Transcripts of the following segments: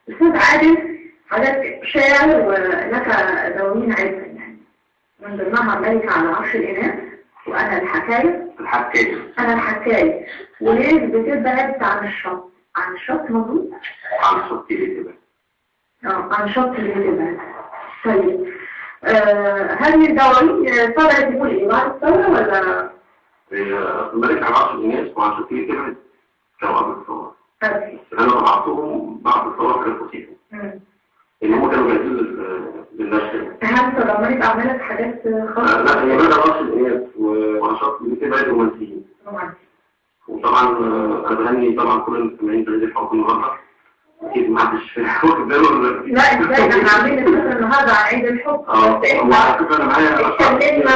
أستاذ عادل، حضرتك شاعر ولك دواوين عدة يعني، من ضمنها ملكة على عرش الإناث، وأنا الحكاية. أنا الحكاية، وليه بتبعد عن الشط؟ عن الشط مظبوط؟ عن الشط اللي تبعد. عن الشط اللي بتبعد. طيب، هذه الدواوين طلعت تقول إيه بعد الثورة ولا؟ ملكة على عرش الإناث وعن الشط اللي تبعد كانوا قبل الثورة. أنا طبعتهم بعد الثورة في الفصيحة. اللي هم كانوا جاهزين للنشر. هل تضمنت أعمالك حاجات خاصة؟ لا، هي ملكة على عرش الإناث وعن الشط اللي تبعد رومانسيين. وطبعا أنا بغني طبعا كل المستمعين في عيد الحب النهارده. أكيد ما حدش واخد باله. لا ازاي، احنا عاملين الفكرة النهارده عن عيد الحب. وعلى فكرة أنا معايا اتكلمنا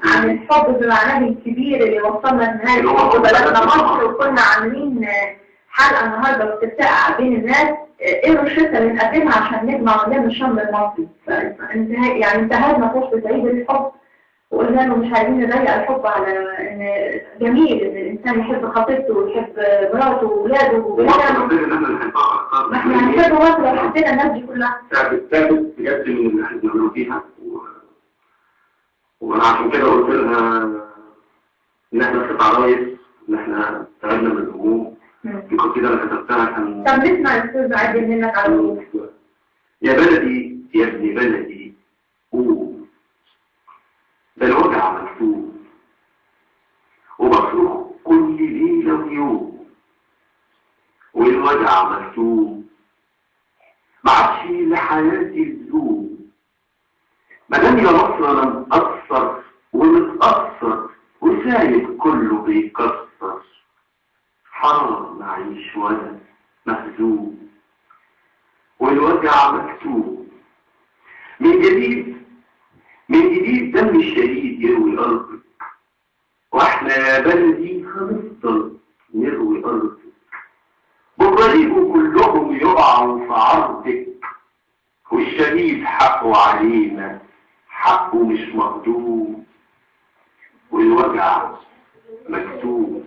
عن الحب بمعناه الكبير اللي وصلنا لنهاية الحب بلدنا مصر، وكنا عاملين حلقة النهارده بتتساءل بين الناس ايه الروشتة اللي نقدمها عشان نجمع ونلم الشمل المصري. يعني انتهزنا فرصة عيد الحب وقلنا له مش عايزين نضيق الحب على ان جميل ان الانسان يحب خطيبته ويحب مراته واولاده وبلاده. ما احنا هنحب مصر لو حبينا الناس دي كلها. ثابت بجد من اللي احنا بنعمله فيها، وانا عشان كده قلت لها ان احنا خط عرايس، ان احنا تعبنا من الهموم. في قصيده انا كتبتها كان. طب نسمع يا استاذ عادل منك على طول. يا بلدي يا ابن بلدي قوم، ده الوجع مكتوب وبصرخ كل ليلة ويوم، والوجع مكتوب معادش لحياتي الزوم. مدام يا مصر انا متأثر ومتأثر وسايب كله بيكسر، حرام اعيش وانا مهزوم، والوجع مكتوب من جديد دم الشهيد يروي أرضك، واحنا يا بلدي هنفضل نروي أرضك. بكرة يجوا كلهم يقعوا في عرضك، والشهيد حقه علينا حقه مش مهضوم، والوجع مكتوب.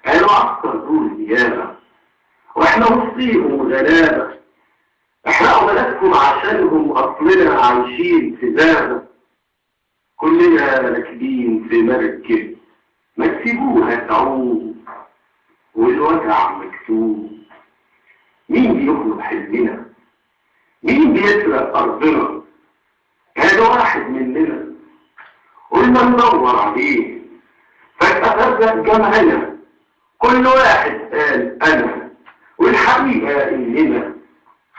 قالوا عسكر دول ديابة واحنا وسطيهم غلابة، احرقوا بلدكم عشانهم اصلنا عايشين في زابة، كلنا راكبين في مركب ما تسيبوها تعوم، والوجع مكتوب. مين بيخلق حلمنا؟ مين بيسرق ارضنا؟ هذا واحد مننا قلنا ندور عليه، فجأة فرق جمعنا كل واحد قال انا، والحقيقة اننا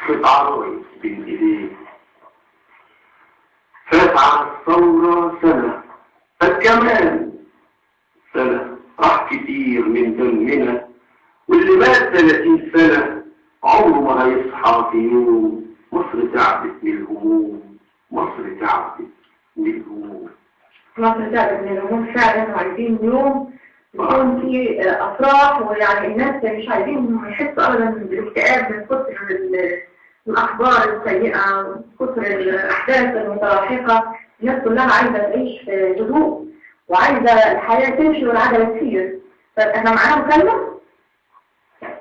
خط عرايس بين ايديه. فات على الثورة سنة، فات كمان سنة، راح كتير من دمنا، واللي مات 30 سنة عمره ما هيصحى في يوم. مصر تعبت من الهموم، مصر تعبت من الهموم. مصر تعبت من الهموم فعلا، وعايزين يوم يكون في افراح، ويعني الناس مش عايزين يحسوا ابدا بالاكتئاب من كتر الأخبار السيئة، كثر الأحداث المتلاحقة. الناس كلها عايزة تعيش في هدوء وعايزة الحياة تمشي والعجلة تسير. فإحنا معانا مكالمة.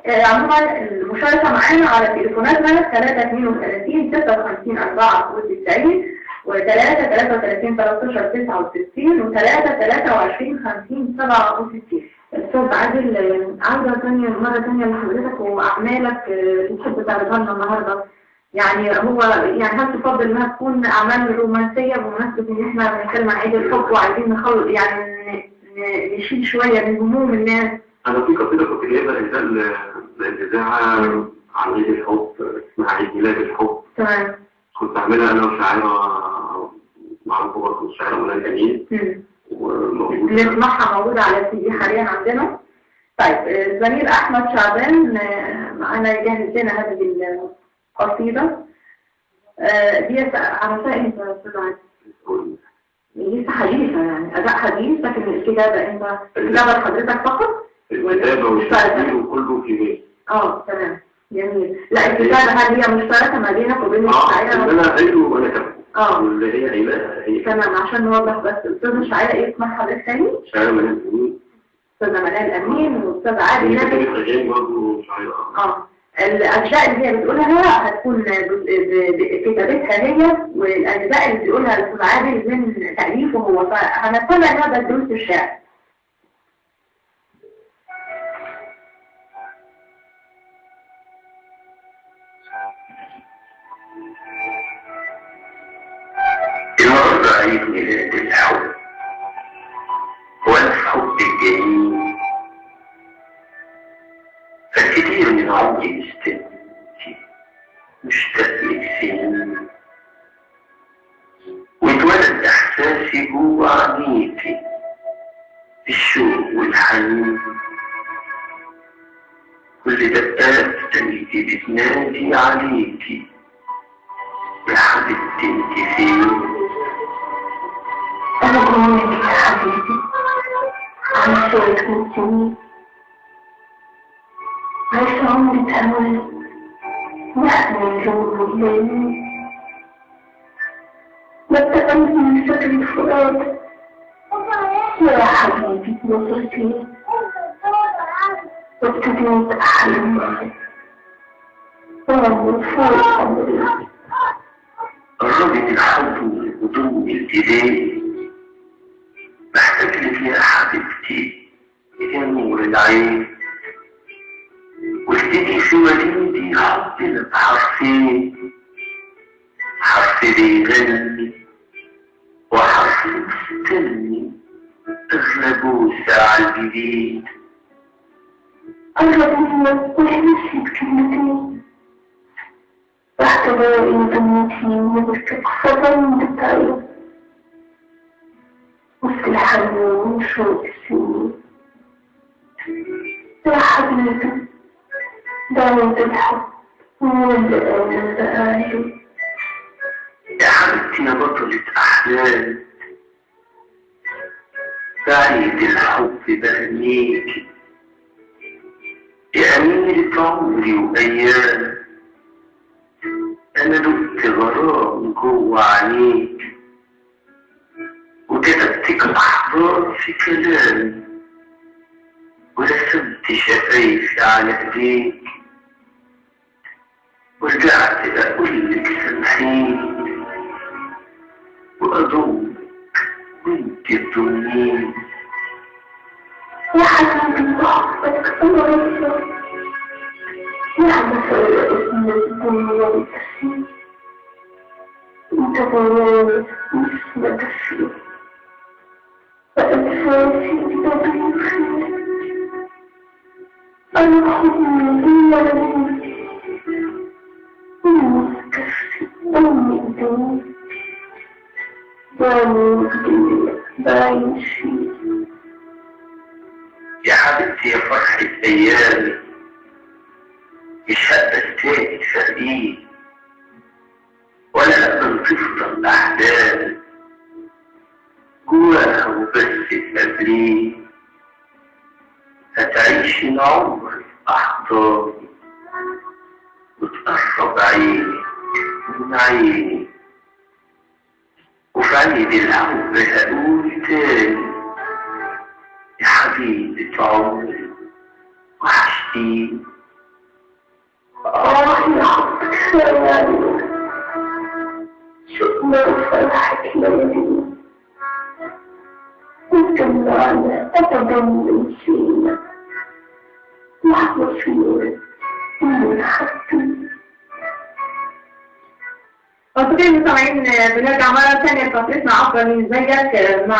عموما المشاركة معانا على تليفوناتنا 332 56 94 و3 33 13 69 و3 23 50 67. أستاذ عادل، عودة مرة تانية لحضرتك وأعمالك تحب تعرضها لنا النهاردة. يعني هل تفضل إنها تكون أعمال رومانسية بمناسبة إن إحنا بنتكلم عن عيد الحب وعايزين نخلص يعني نشيل شوية من هموم الناس؟ أنا في قصيدة كنت جايبها للإذاعة عن عيد الحب اسمها عيد ميلاد الحب. تمام. كنت أعملها أنا وشاعرة معروفة برضه، الشاعرة منى جميل. نسمعها موجودة على السي دي حاليا عندنا. طيب، الزميل أحمد شعبان معنا يجهز لنا هذه القصيدة. دي على مساء انت يا أستاذ عادل؟ لسه حديثة يعني، أداء حديث، لكن الكتابة انت كتابة حضرتك فقط؟ الكتابة والتسجيل وكله في بيت. تمام، جميل. لا، الكتابة هل هي مشتركة ما بينك وبين الشاعرة؟ أنا قايله وأنا كاتبه. واللي هي عيلة هي. تمام، عشان نوضح بس. أستاذ الشاعرة إيه اسمها حضرتك تاني؟ شاعرة منال أمين. أستاذة منال أمين وأستاذ عادل نبي. برضه شاعرة. الأجزاء اللي هي بتقولها هتكون بكتابتها هي، والأجزاء اللي بيقولها الأستاذ عادل من تأليفه هو. فهنتبع هذا الدروس الشعر. النهارده عيد ميلاد الحب والحب الجميل، فالكثير من عمري مستنيكي مشتاق لك سنين، واتولد احساسي جوا عينيكي الشوق والحنين، كل دقات قلبي بتنادي عليكي يا حبيبتي انت فين؟ أنا بقولك يا حبيبي على صوتك من سنين، عايشة عمري تأمل وأحمل جوه الليل، بتأمل من سكر الفؤاد يا حبيبي نظرتي، وابتديت أحلم معك وأنا فوق عمري. قربت الحب وضم الإيدين، محتاج لك يا حبيبتي يا نور العين، واكتبي في وليدي حطي لك حرفين، حرف بيغني وحرف مستني، اغلى بوسة على الجديد. قرب منك وحنسي بكلمتين، تحت ضوئي دمتي وبركك فضل بتاعي، وسط الحنين وشوق السنين يا حبيبي دعوة الحب والبقاء والبقاء. يا حبيبتي يا بطلة أحلام، بعيد الحب بهنيكي يا أميرة عمري وأيام، أنا دقت غرام جوا عينيك وكتبت لحظات في كلامي ورسمت شفايفي على ايديك، ورجعت اقولك سامحيني واضمك وانت تضميني. يا حبيبي بحبك أنا مهما فرقت من الدنيا والتسليم، انت ضياني مثل تسليم فأنفاسي بدون خير. أنا حضني إلا لي أمي كفي أمي إيدي باني الدنيا باين شي. يا حبيبتي يا فرحة أيامي مش هتستاهل فرقيني ولا أقدر تفضل أحلامي جواها وبس تقابليني، هتعيشي العمر أحضاني وتقرب عيني من عيني، وفي عيد الحب هقول تاني يا حبيبة عمري وحشتيني. يا حبك سلامي شئنا فرحك ليالي، وجمعنا أبدا من فينا لحظة فينا من حبي. أصدقائي المستمعين، بنرجع مرة ثانية لفترتنا عبر من زيك مع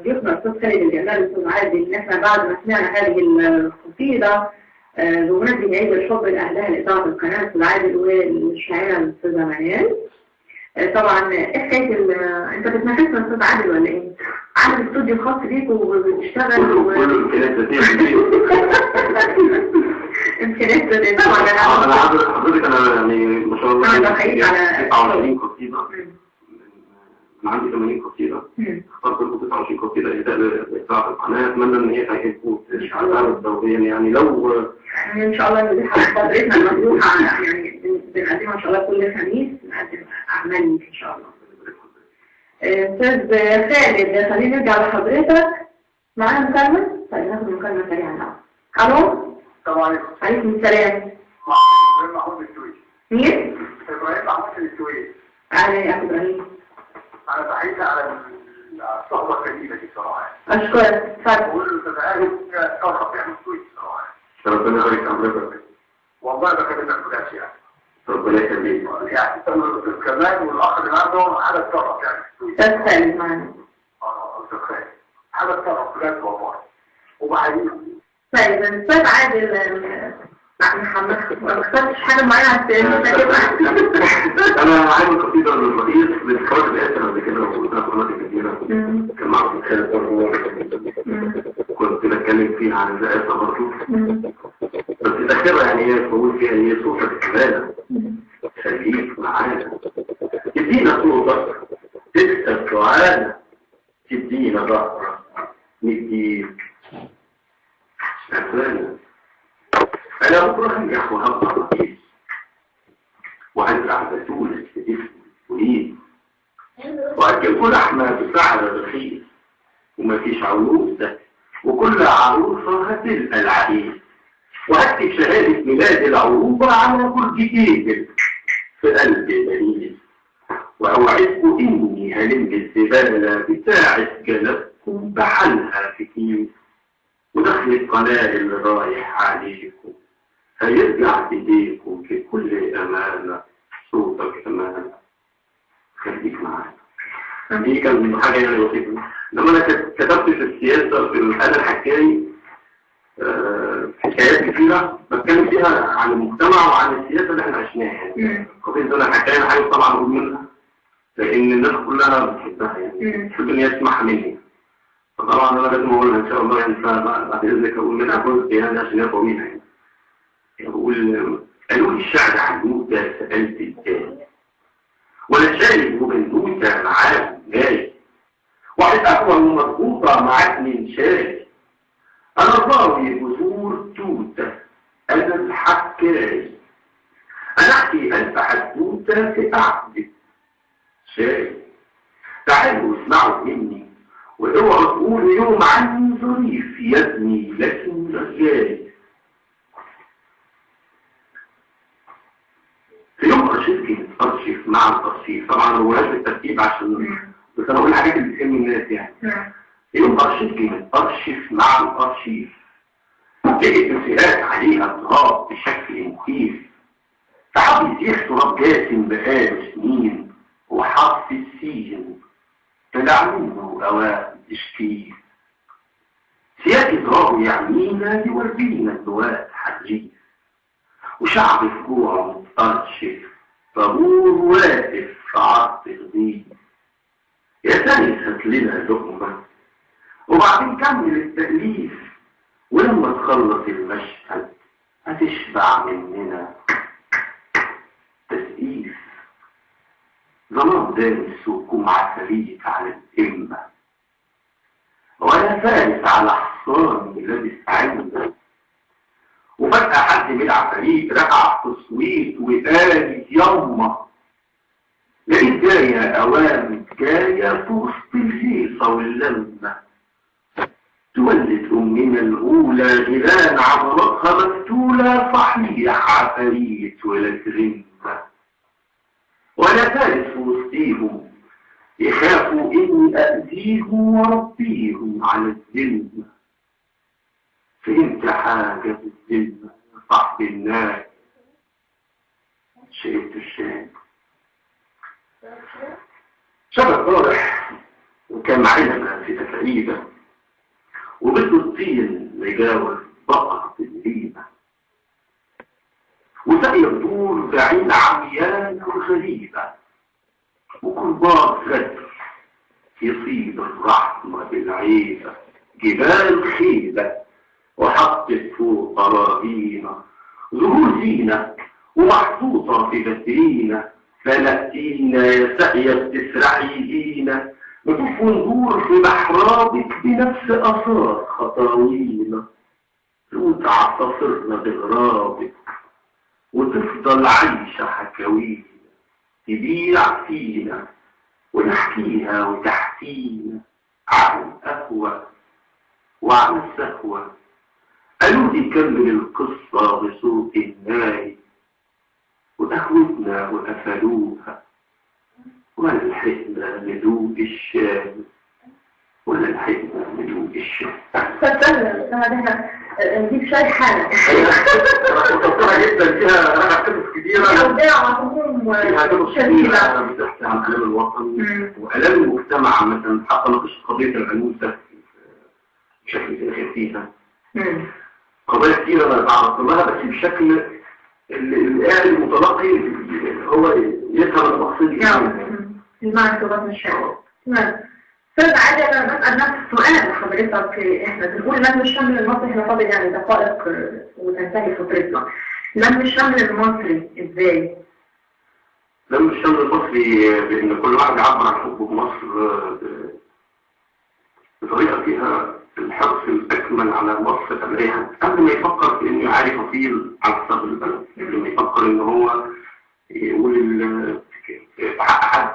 ضيوفنا الأستاذ خالد الجمال والأستاذ عادل. إن إحنا بعد ما سمعنا هذه القصيدة بمناسبة عيد الحب اللي أهداها لإذاعة القناة الأستاذ عادل والشاعرة الأستاذة منال. طبعا إيه حكاية أنت بتنافسنا الأستاذ عادل ولا إيه؟ عامل استوديو خاص بيك وبتشتغل امكانيات طبعا. انا حضرتك انا يعني ما شاء الله انا بحييك على 29 قصيده، من عندي 80 قصيده، اخترت لكم 29 قصيده اهداء لاذاعه القناه، اتمنى ان هي تعجبكم الشعارات الدوريه. يعني لو ان شاء الله دي حضرتنا المفتوحه يعني بنقدمها ان شاء الله كل خميس، بنقدم اعمال ان شاء الله. استاذ خالد خلينا نرجع لحضرتك. معانا مكالمه؟ طيب ناخد مكالمه سريعه. الو السلام عليكم. عليكم السلام. إبراهيم محمود السويس. مين؟ إبراهيم محمود السويس. على يا أخي إبراهيم. أنا بحيث على الصحبة الكريمة دي صراحة. أشكرك. اتفضل. بقول له تتعالج شرف يعني السويس صراحة. ربنا يبارك في عمرك. والله بكلمك بجد يعني. ربنا يخليك. يعني كمان والأخ اللي عنده حاجة شرف يعني السويس. تسأل معنا. تخيل. حاجة شرف بجد والله. وبحييك. طيب الأستاذ عادل محمد ما اخترتش حاجة معينة أنا عامل قصيدة للرئيس للخوارج الآخر قبل كده وقلتها في قناة كتيرة كان معروف خالد برضه كنت بتكلم فيها عن الرئاسة برضه بس الأخيرة يعني هي بقول فيها هي صوتك الكلالة خليك معانا تدينا صوتك تكسب دعانا تدينا ظهرك نديك أفلانا أنا بكره أنجح وهبقى رئيس وأنزع بتولد في اسمي وليد وأكل لحمة بسعر رخيص ومفيش عروسة وكل عروسة هتلقى العريس وهكتب شهادة ميلاد العروبة على كل جديد في قلب البريد وأوعدكم إني هلم الزبالة بتاعة جلبكم بحلها في كيس ودخل القناة اللي رايح عليكم هيرجع إيديكم في كل أمانة صوتك أمانة خليك معانا دي كان من حاجة يعني بسيطة لما أنا كتبت في السياسة في الحالة الحكاية حكايات كثيرة بتكلم فيها عن المجتمع وعن السياسة اللي احنا عشناها يعني قضية أنا حكاية أنا حاجة طبعا أقول منها لأن الناس كلها بتحبها يعني تحب إن هي تسمعها مني فطبعا أنا لازم أقولها إن شاء الله يعني بعد إذنك أقول منها جزء يعني عشان هي طويلة يعني يقول قالوا لي الشعر عنوتة سألت التاني ولا شايف وبنوتة معاه جاي واحد أقوى ومضبوطة معاك من شاي أنا ضاوي بذور توتة أنا الحكاي أنا أحكي ألف حدوتة في قعدة شاي تعالوا اسمعوا مني واوعوا تقولوا يوم عني ظريف يا ابني لكن رجالي في يوم أرشيف أرشيف مع الأرشيف طبعا هو هذا الترتيب عشان بس أنا أقول حاجات اللي بتهم الناس يعني في يوم أرشيف مع الأرشيف لقيت تسهيلات عليها تراب بشكل مخيف فحب يسيح تراب جاسم بقاله سنين وحط السين تدعمونه أوائل تشكيل سياق إضرابه يعنينا يورينا النواه حجيف وشعب في جوعه متأرشف طابور واقف في عرض غضيب يا ثاني هات لنا لقمة وبعدين كمل التأليف ولما تخلص المشهد هتشبع مننا تسقيف ظلام دامس وكم عفاريت على الإمة وأنا فارس على حصاني لابس عندك وفجأة حد من العفاريت رقع تصويت وقال يما لقيت جاية أوامر جاية في وسط الهيصة واللمة تولد أمنا الأولى غيلان عضلاتها مفتولة صحيح عفاريت ولا كريمة وأنا فارس في وسطيهم يخافوا إني أأذيهم وأربيهم على الذمة فهمت حاجة بالذمة صاحب الناس شربت الشاي شبك طارح وكان معانا في تكاليبة وبدو الطين مجاور بقرة الهيبة وسقي الدور بعين عميان وغريبة وكرباء غدر يصيب الرحمة بالعيبة جبال خيبة وحطت فوق قرابينا ظهور زينة ومحطوطة في بسرينة فلأتينا يا سقية بتسرعي دينا نطوف وندور في محرابك بنفس أثار خطاوينا وتعتصرنا بغرابك وتفضل عايشة حكاوينا تبيع فينا ونحكيها وتحكينا عن القهوة وعن السهوة قالوا لي كمل القصة بصوت الناي، وأخوتنا وقفلوها، ولا لحقنا ندوق الشام، ولا لحقنا ندوق الشام. فتسأل نجيب شاي حالة. متوقعة جدا فيها قصص كتيرة. أوداع وهموم شديدة بتحكي عن آلام الوطن وآلام المجتمع مثلا، حتى ناقش قضية العنوسة بشكل سياسي فيها. قضايا كتيرة أنا تعرضت لها بس بشكل القاعد المتلقي هو يفهم المقصود. المعنى في بطن الشعر. أستاذ عادي أنا بسأل نفس السؤال لحضرتك. إحنا بنقول لم الشمل المصري، إحنا فاضل يعني دقائق وتنتهي فترتنا. لم الشمل المصري إزاي؟ لم الشمل المصري بأن كل واحد يعبر عن حبه بمصر بطريقة فيها الحرص الأكمل على مصر أبريها، قبل ما يفكر في إنه يعرف أصيل على حساب البلد، قبل ما يفكر إن هو يقول حد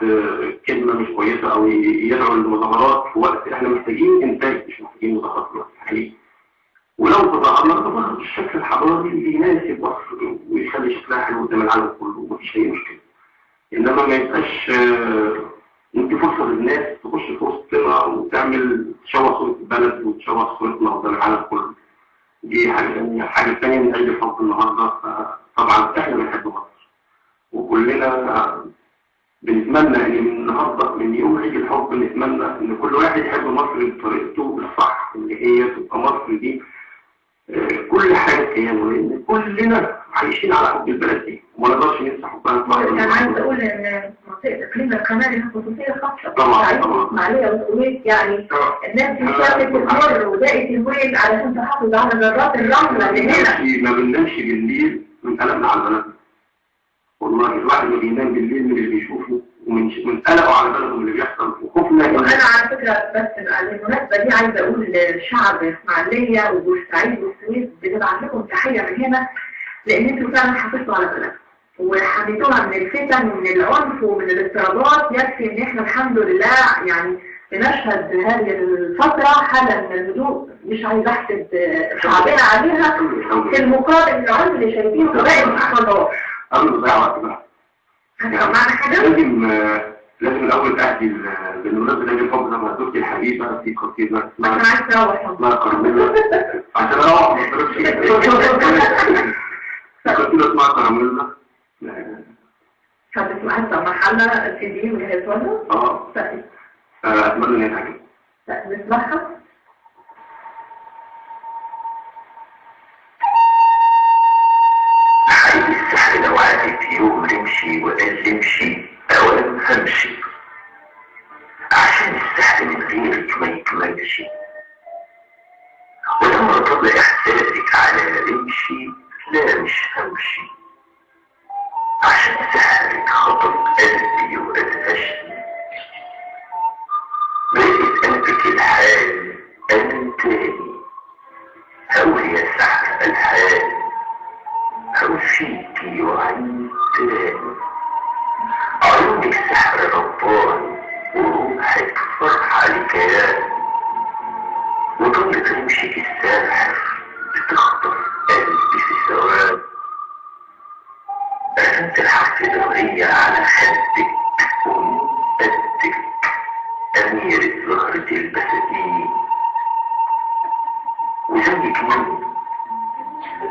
كلمة مش كويسة أو يدعو للمظاهرات في وقت إحنا محتاجين إنتاج، مش محتاجين مظاهرات في الوقت الحالي. ولو تظاهرنا نتظاهر بالشكل الحضاري اللي يناسب مصر ويخلي شكلها حلو قدام العالم كله ومفيش أي مشكلة. إنما ما يبقاش ندي فرصة للناس تخش في وسطنا وتعمل تشوه صورة البلد وتشوه صورتنا قدام العالم كله. دي حاجة ثانية. الحاجة الثانية من عيد الحب النهارده، طبعا إحنا بنحب مصر وكلنا بنتمنى ان النهارده من يوم عيد الحب نتمنى ان كل واحد يحب مصر بطريقته الصح، اللي هي تبقى مصر دي كل حاجه كيانه، لان كلنا عايشين على حب البلد دي وما نقدرش ننسى حبها. انا عايز اقول ان منطقه اقليم القناه لها خصوصيه خاصه طبعا اسماعيليه والكويت، يعني الناس دي شافت المر ودقت الويل علشان تحافظ على ذرات الرمله اللي هنا. ما بننامش بالليل من قلقنا على بلدنا، والله الواحد ما بينام بالليل من اللي بيشوفه ومن قلقه على بلدهم اللي بيحصل وخوفنا. انا على فكره بس بالمناسبه دي عايزه اقول لشعب اسماعيليه وبورسعيد والسويس بنبعت لكم تحيه من هنا، لان انتوا فعلا حافظتوا على بلدكم وحميتوها من الفتن ومن العنف ومن الاضطرابات. يكفي ان احنا الحمد لله يعني بنشهد هذه الفتره حاله من الهدوء، مش عايز احسد شعبنا عليها في المقابل العنف اللي شايفينه في باقي المحافظات. لازم الأول تأتي بالمناسبة ده الحب لما زوجتي الحبيبة في قصيدة اسمها أنا عايز تروح اسمها كراميلا عشان أروح ما أضربش قصيدة اسمها كراميلا. هتسمعها محلة سي دي وجهزوها؟ طيب أتمنى إن هي تعجبك. نسمعها؟ حي السحر لو عادي في يوم نمشي وقال امشي اوام همشي، عشان السحر من غيرك ما يكملش، ولما طب احساسك على امشي لا مش همشي، عشان سحرك خطف قلبي وادهشني، بقيت قلبك الحال انا تاني، هوي يا سحر الحال هوفيكي وعين تاني، عيونك سحر رباني وروحك فرحة لكيان، وضلت رمشك الساحر بتخطف قلبي في ثوان، رسمت الحرف الرغية على خدك ومن قدك أميرة زهرة البساتين، وزيك مني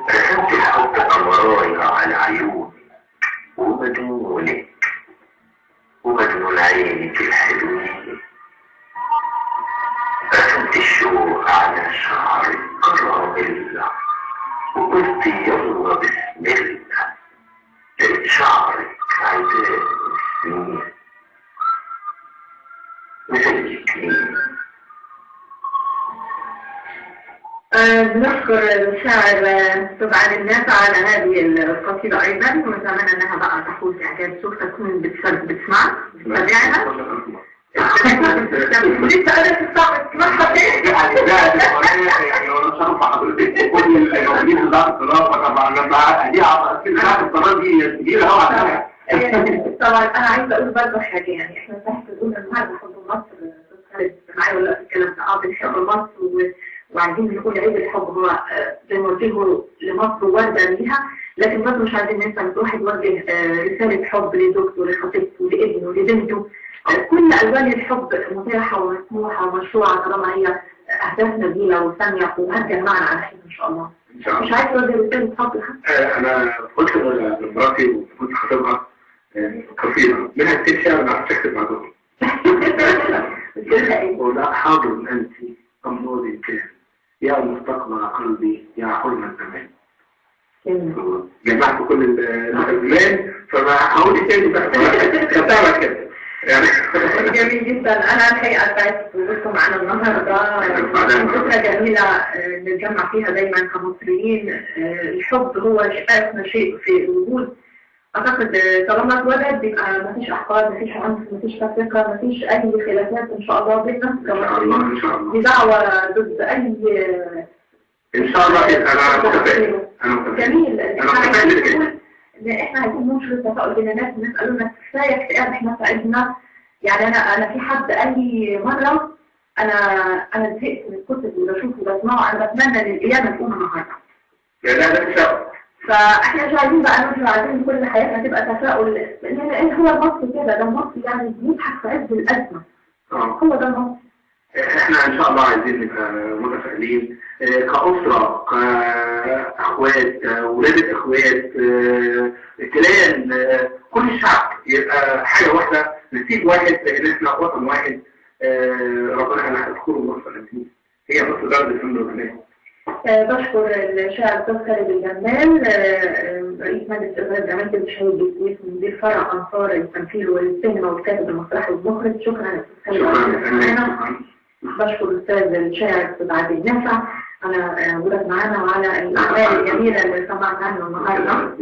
رسمت الحب أمرايا على عيونك ومجنونك ومجنون عينك الحلوين، رسمت الشوق على شعرك كراميلا وقلت يلا بسم الله، لقيت شعرك عذاب السنين وزيك مين. بنشكر الشاعر سبعان الناس على هذه القصيدة أيضا، ونتمنى أنها بقى تفوز إعجاب سوف تكون بتسمعها بتتابعها. لسه أنا تستعمل تسمعها تاني؟ يعني لو شرف حضرتك كل الموجودين في ذات الطلاق طبعا لما دي ذات الطلاق دي كبيرة أوي عليها. طبعا أنا عايزة أقول برضه حاجة، يعني إحنا تحت نقول النهارده حب مصر، خالد معايا ولا في الكلام ده بنحب مصر وعايزين نقول عيد الحب هو بنوجهه لمصر وردة ليها، لكن برضه مش عايزين ننسى ان الواحد يوجه رسالة حب لزوجته لخطيبته لابنه لبنته. كل الوان الحب متاحة ومسموحة ومشروعة طالما هي اهداف نبيلة وسامية وهتجمعنا على خير ان شاء الله. مش عايز توجه رسالة حب لحد؟ انا قلت لمراتي وكنت خطيبها قصيدة منها كتير شعر ما عرفتش اكتب بعضهم. ولا حاضر انت امراضي كان يا مستقبل قلبي يا حلم الزمان. جمعت كل الزمان فما هقول تاني بقى كتابة كده يعني. جميل جدا. انا الحقيقه سعدت بوجودكم معنا النهارده، فكره جميله نتجمع فيها دايما كمصريين. الحب هو اسمى شيء في الوجود. اعتقد طالما اتولد يبقى مفيش احقاد، مفيش عنف، مفيش تفرقه، مفيش اي خلافات ان شاء الله بيننا كمصريين. دي دعوه ضد اي ان شاء الله. انا متفائل. جميل. احنا عايزين ننشر التفاؤل بين الناس قالوا لنا كفايه اكتئاب احنا ساعدنا. يعني انا في حد قال لي مره انا زهقت من الكتب اللي بشوفه وبسمعه، انا بتمنى ان القيامه تقوم النهارده. لا ده ان شاء الله. فاحنا مش عايزين بقى ننشر، عايزين كل حياتنا تبقى تفاؤل، لان هو المصري كده، ده المصري يعني بيضحك في عز الازمه. هو ده المصري. احنا ان شاء الله عايزين نبقى متفائلين كأسرة، كأخوات، ولادة اخوات، كلان، كل الشعب يبقى حاجة واحدة، نسيب واحد، لان احنا وطن واحد. ربنا انا اذكره مصر التي هي مصر دولة الحمد لله. بشكر الشاعر الأستاذ خالد الجمال رئيس مجلس إدارة جامعة الشهيد بالسويس ومدير فرع أنصار التمثيل والسينما والكاتب المسرحي والمخرج. شكرا للأستاذ خالد. بشكر الأستاذ الشاعر الأستاذ عادل نافع على وجودك معنا وعلى الأعمال الجميلة اللي سمعنا عنها النهارده.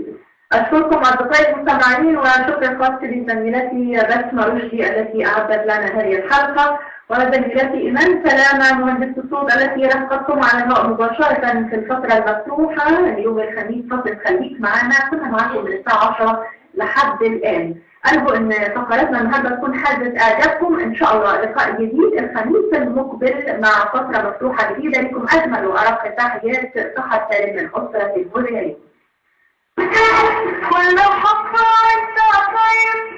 أشكركم أصدقائي المستمعين، وشكر خاص لزميلتي بسمة رشدي التي أعدت لنا هذه الحلقة، وزميلتي إيمان سلامة مهندسة الصوت التي رافقتكم على الهواء مباشرة في الفترة المفتوحة اليوم الخميس. فترة خليك معنا كنا معاكم من الساعة 10 لحد الآن. أرجو أن فقراتنا النهارده تكون حازت إعجابكم. إن شاء الله لقاء جديد الخميس المقبل مع فترة مفتوحة جديدة. لكم أجمل وأرق تحيات صحة سالم من أسرة الهدى. كل حق طيب